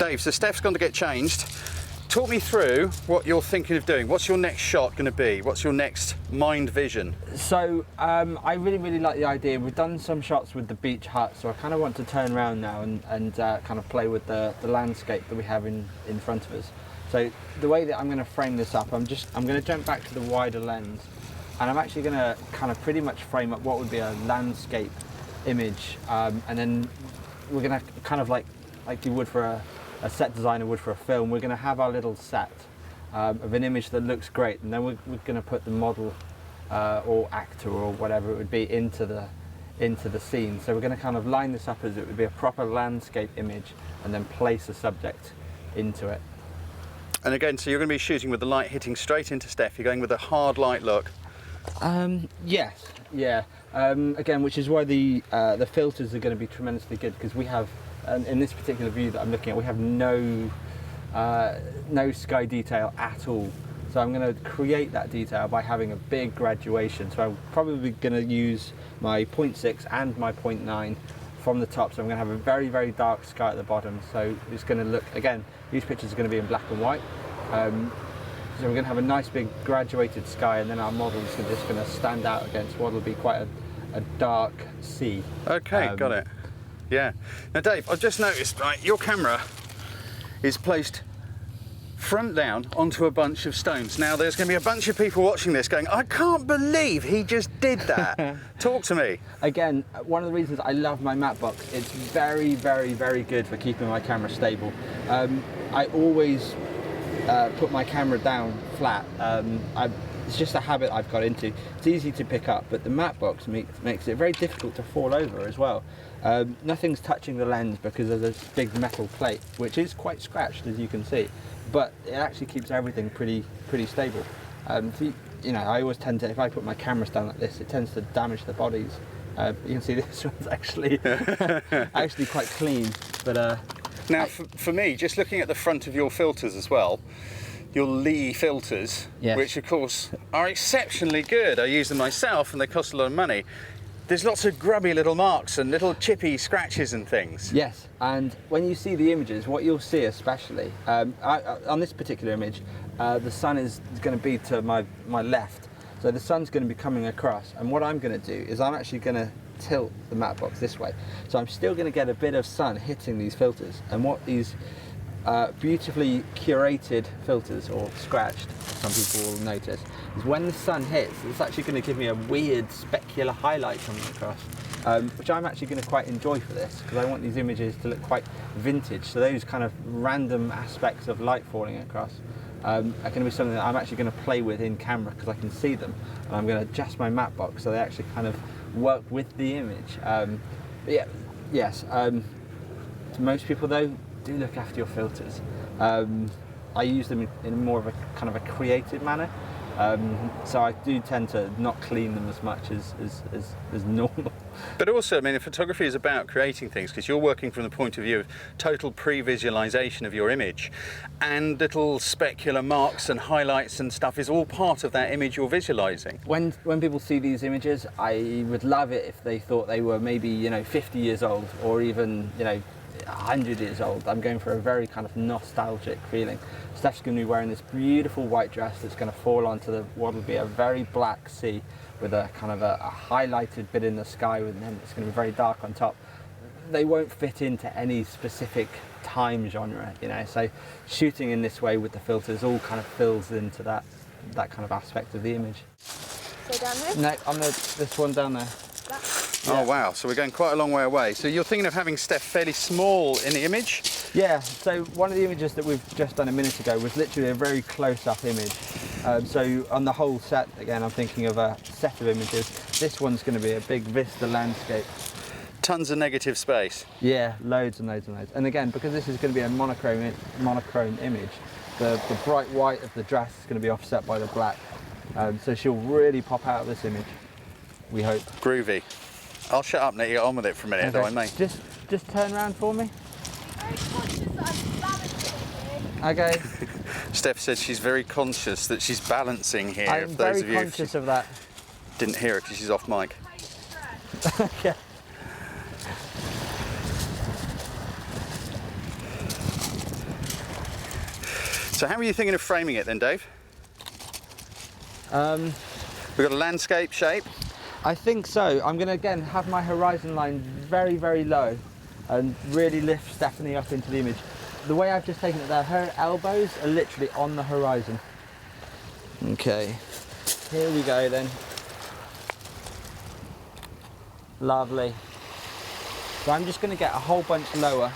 Dave, so Steph's gone to get changed. Talk me through what you're thinking of doing. What's your next shot going to be? What's your next mind vision? So I really like the idea. We've done some shots with the beach hut, so I kind of want to turn around now and kind of play with the landscape that we have in front of us. So the way that I'm going to frame this up, I'm going to jump back to the wider lens, and I'm actually going to kind of pretty much frame up what would be a landscape image, and then we're going to kind of like you would for a set designer would for a film. We're going to have our little set of an image that looks great, and then we're going to put the model or actor or whatever it would be into the scene. So we're going to kind of line this up as it would be a proper landscape image, and then place a subject into it. And again, so you're going to be shooting with the light hitting straight into Steph. You're going with a hard light look. Yes, yeah. Again, which is why the filters are going to be tremendously good, because we have, in this particular view that I'm looking at, we have no sky detail at all. So I'm going to create that detail by having a big graduation. So I'm probably going to use my 0.6 and my 0.9 from the top. So I'm going to have a very dark sky at the bottom. So it's going to look, again, these pictures are going to be in black and white. So we're going to have a nice big graduated sky, and then our models are just going to stand out against what will be quite a dark sea. Okay, got it. Yeah. Now, Dave, I've just noticed, right, your camera is placed front down onto a bunch of stones. Now, there's going to be a bunch of people watching this going, I can't believe he just did that. Talk to me. Again, one of the reasons I love my matte box, it's very good for keeping my camera stable. I always put my camera down flat. It's just a habit I've got into. It's easy to pick up, but the matte box makes it very difficult to fall over as well. Nothing's touching the lens because of this big metal plate, which is quite scratched, as you can see, but it actually keeps everything pretty stable. So, you know, I always tend to, if I put my cameras down like this, it tends to damage the bodies. You can see this one's actually actually quite clean, but now, for me, just looking at the front of your filters as well, your Lee filters, yes, which of course are exceptionally good. I use them myself and they cost a lot of money. There's lots of grubby little marks and little chippy scratches and things. Yes, and when you see the images, what you'll see especially, on this particular image, the sun is going to be to my left. So the sun's going to be coming across, and what I'm going to do is I'm actually going to tilt the matte box this way. So I'm still going to get a bit of sun hitting these filters, and what these beautifully curated filters, or scratched, some people will notice, is when the sun hits, it's actually going to give me a weird specular highlight coming across, which I'm actually going to quite enjoy for this, because I want these images to look quite vintage. So those kind of random aspects of light falling across are going to be something that I'm actually going to play with in camera, because I can see them, and I'm going to adjust my matte box so they actually kind of work with the image. Yes. Most people though do look after your filters. I use them in more of a kind of a creative manner. So I do tend to not clean them as much as normal. But also, I mean, photography is about creating things, because you're working from the point of view of total pre-visualization of your image, and little specular marks and highlights and stuff is all part of that image you're visualizing. When people see these images, I would love it if they thought they were maybe, you know, 50 years old, or even, you know, 100 years old. I'm going for a very kind of nostalgic feeling. Steph's going to be wearing this beautiful white dress that's going to fall onto what will be a very black sea, with a kind of a highlighted bit in the sky, and then it's going to be very dark on top. They won't fit into any specific time genre, you know, so shooting in this way with the filters all kind of fills into that kind of aspect of the image. So down here? No, on this one down there. Yeah. Oh wow, so we're going quite a long way away. So you're thinking of having Steph fairly small in the image? Yeah, so one of the images that we've just done a minute ago was literally a very close-up image. So on the whole set, again, I'm thinking of a set of images. This one's going to be a big vista landscape. Tons of negative space. Yeah, loads and loads and loads. And again, because this is going to be a monochrome image, the bright white of the dress is going to be offset by the black. So she'll really pop out of this image, we hope. Groovy. I'll shut up and let you get on with it for a minute, okay. though, I may. Just turn around for me. Very conscious that I'm balancing here. Okay. Steph said she's very conscious that she's balancing here. I'm very conscious of that. Didn't hear it because she's off mic. Okay. So how are you thinking of framing it then, Dave? We've got a landscape shape. I think so. I'm going to again have my horizon line very, very low and really lift Stephanie up into the image. The way I've just taken it there, her elbows are literally on the horizon. Okay, here we go then. Lovely. So I'm just going to get a whole bunch lower.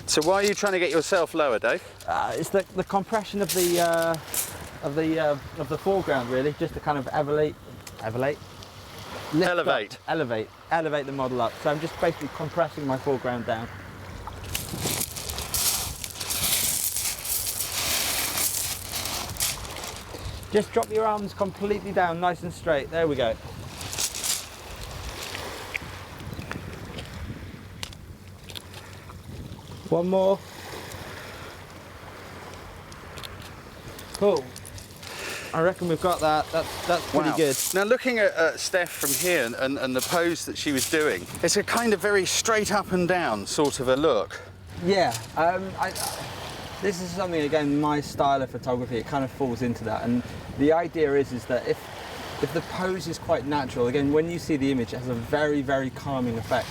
So why are you trying to get yourself lower, Dave? It's the compression of the foreground, really, just to kind of elevate the model up. So I'm just basically compressing my foreground down. Just drop your arms completely down, nice and straight. There we go. One more. Cool. I reckon we've got that. That's pretty good. Now looking at Steph from here and the pose that she was doing, it's a kind of very straight up and down sort of a look. Yeah. This is something, again, my style of photography, it kind of falls into that. And the idea is that if the pose is quite natural, again, when you see the image, it has a very, very calming effect.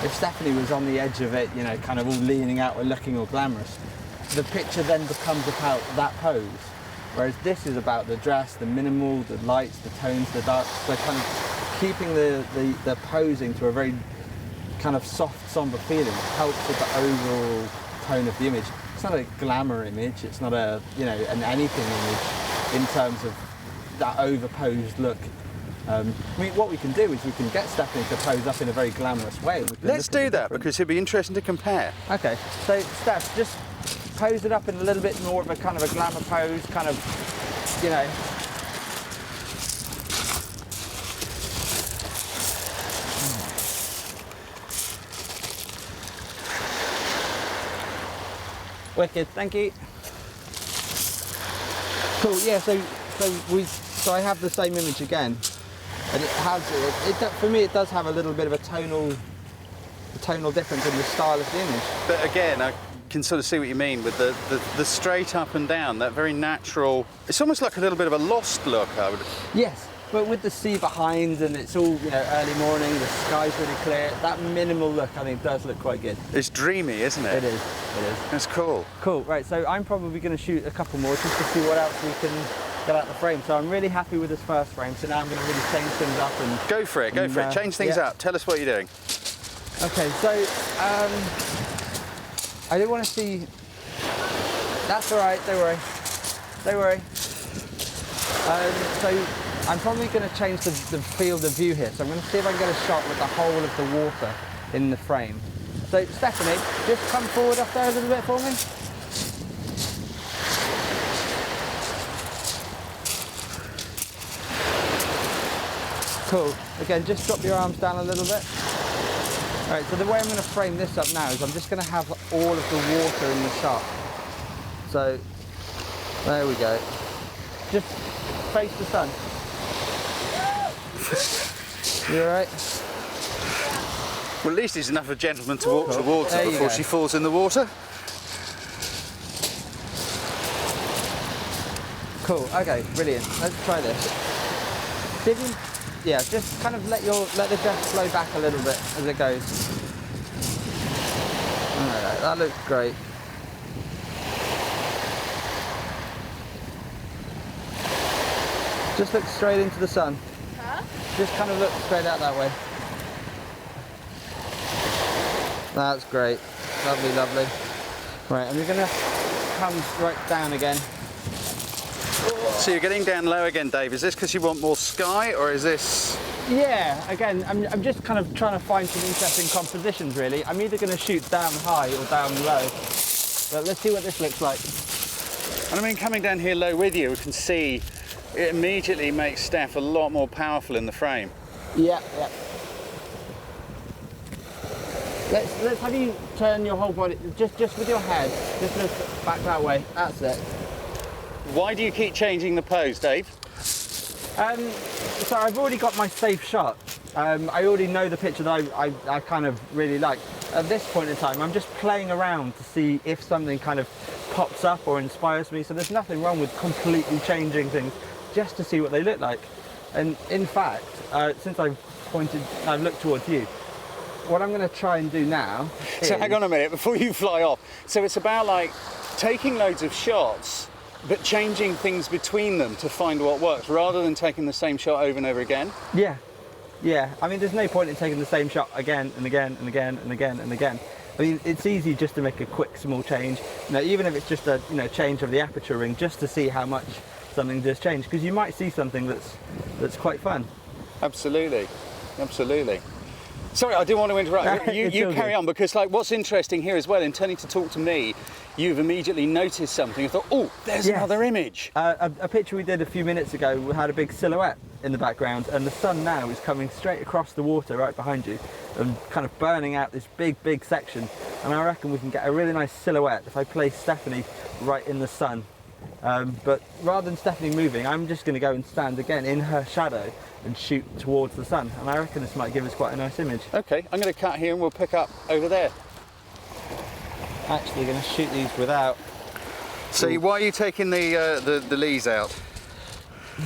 If Stephanie was on the edge of it, you know, kind of all leaning out or looking all glamorous, the picture then becomes about that pose. Whereas this is about the dress, the minimal, the lights, the tones, the darks. So kind of keeping the posing to a very kind of soft, somber feeling helps with the overall tone of the image. It's not a glamour image, it's not a, you know, an anything image in terms of that overposed look. I mean, what we can do is we can get Stephanie to pose up in a very glamorous way. Let's do that, because it'd be interesting to compare. Okay, so Steph, just pose it up in a little bit more of a kind of a glamour pose, kind of, you know. Wicked, thank you. Cool, yeah, so I have the same image again, and it has, for me it does have a little bit of a tonal difference in the style of the image. But again, I can sort of see what you mean with the straight up and down, that very natural, it's almost like a little bit of a lost look, I would. Yes, but with the sea behind and it's all, you know, early morning, the sky's really clear, that minimal look I think does look quite good. It's dreamy, isn't it? It is, it is. That's cool. Cool, right, so I'm probably going to shoot a couple more just to see what else we can get out the frame. So I'm really happy with this first frame, so now I'm going to really change things up and... Go for it, change things up, tell us what you're doing. Okay, so I do want to see... That's alright, don't worry. Don't worry. So I'm probably going to change the field of view here. So I'm going to see if I can get a shot with the whole of the water in the frame. So Stephanie, just come forward up there a little bit for me. Cool. Again, just drop your arms down a little bit. All right, so the way I'm going to frame this up now is I'm just going to have all of the water in the shot. So, there we go. Just face the sun. You all right? Well, at least he's enough of a gentleman to walk towards her before she falls in the water. Cool, okay, brilliant. Let's try this. Yeah, just kind of let the dress flow back a little bit as it goes. Alright, that looks great. Just look straight into the sun. Huh? Just kind of look straight out that way. That's great. Lovely, lovely. Right, and we're going to come right down again. So you're getting down low again, Dave. Is this because you want more sky, or is this... Yeah, again, I'm just kind of trying to find some interesting compositions, really. I'm either going to shoot down high or down low. But let's see what this looks like. And I mean, coming down here low with you, we can see it immediately makes Steph a lot more powerful in the frame. Yeah, yeah. Let's have you turn your whole body, just with your head. Just look back that way. That's it. Why do you keep changing the pose, Dave? So I've already got my safe shot. I already know the picture that I kind of really like. at this point in time, I'm just playing around to see if something kind of pops up or inspires me. So there's nothing wrong with completely changing things just to see what they look like. And in fact, since I've looked towards you, what I'm going to try and do now is... So hang on a minute before you fly off. So it's about like taking loads of shots, but changing things between them to find what works, rather than taking the same shot over and over again? Yeah. Yeah, I mean, there's no point in taking the same shot again and again and again and again and again. I mean, it's easy just to make a quick, small change. You know, even if it's just a change of the aperture ring, just to see how much something does change, because you might see something that's quite fun. Absolutely, absolutely. Sorry, I didn't want to interrupt. You carry on, because like what's interesting here as well, in turning to talk to me, you've immediately noticed something. You thought, oh, there's another image. A picture we did a few minutes ago, we had a big silhouette in the background, and the sun now is coming straight across the water right behind you and kind of burning out this big section. And I reckon we can get a really nice silhouette if I place Stephanie right in the sun. But rather than Stephanie moving, I'm just going to go and stand again in her shadow and shoot towards the sun, and I reckon this might give us quite a nice image. Okay, I'm going to cut here and we'll pick up over there. Actually going to shoot these without. So why are you taking the leaves out?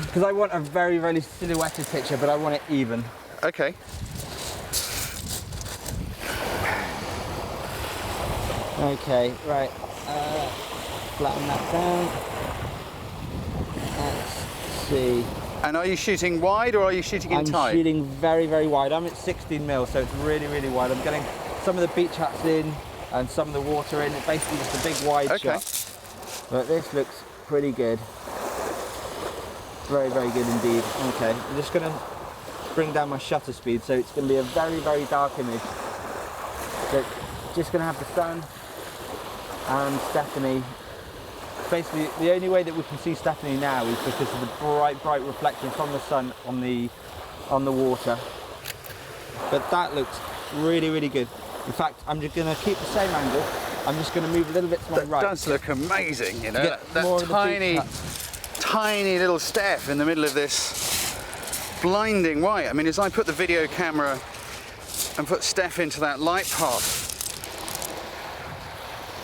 Because I want a very silhouetted picture, but I want it even. Okay. Okay, right. Flatten that down. Let's see. And are you shooting wide or are you shooting in tight? I'm shooting very wide. I'm at 16mm, so it's really wide. I'm getting some of the beach hats in and some of the water in. It's basically just a big wide shot. But this looks pretty good. Very good indeed. Okay, I'm just going to bring down my shutter speed, so it's going to be a very dark image. So just going to have the sun and Stephanie. Basically, the only way that we can see Stephanie now is because of the bright reflection from the sun on the water. But that looks really good. In fact, I'm just going to keep the same angle. I'm just going to move a little bit to my right. That does look amazing, you know. That tiny little Steph in the middle of this blinding white. I mean, as I put the video camera and put Steph into that light path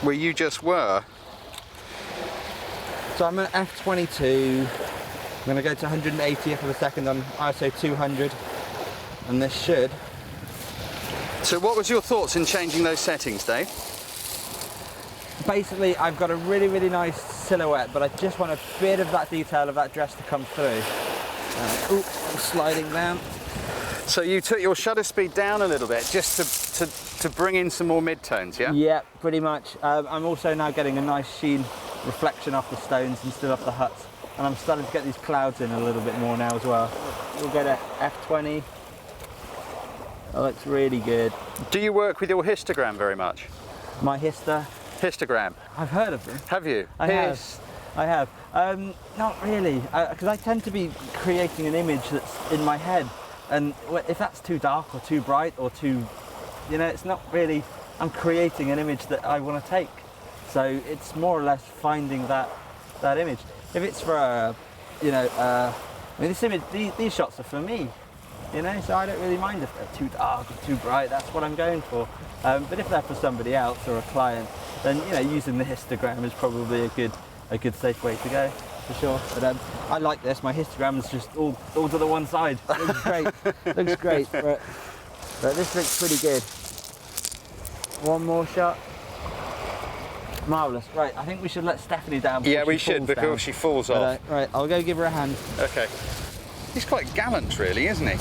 where you just were. So I'm at f22. I'm going to go to 180th of a second on ISO 200, and this should. So what was your thoughts in changing those settings, Dave? Basically, I've got a really nice silhouette, but I just want a bit of that detail of that dress to come through. I'm sliding down. So you took your shutter speed down a little bit just to bring in some more mid-tones, yeah? Yeah, pretty much. I'm also now getting a nice sheen reflection off the stones instead of the huts, and I'm starting to get these clouds in a little bit more now as well. We'll go to f20. That looks really good. Do you work with your histogram very much? My histogram? I've heard of them. Have you? I have. Not really, because I tend to be creating an image that's in my head, and if that's too dark or too bright or too, it's not really, I'm creating an image that I want to take. So it's more or less finding that image. If it's for I mean, this image, these shots are for me, so I don't really mind if they're too dark or too bright. That's what I'm going for. But if they're for somebody else or a client, then using the histogram is probably a good safe way to go, for sure. But I like this. My histogram is just all to the one side. It looks great. Looks great. But this looks pretty good. One more shot. Marvellous. Right, I think we should let Stephanie down before we should, before she falls off. Right, I'll go give her a hand. Okay. He's quite gallant, really, isn't he?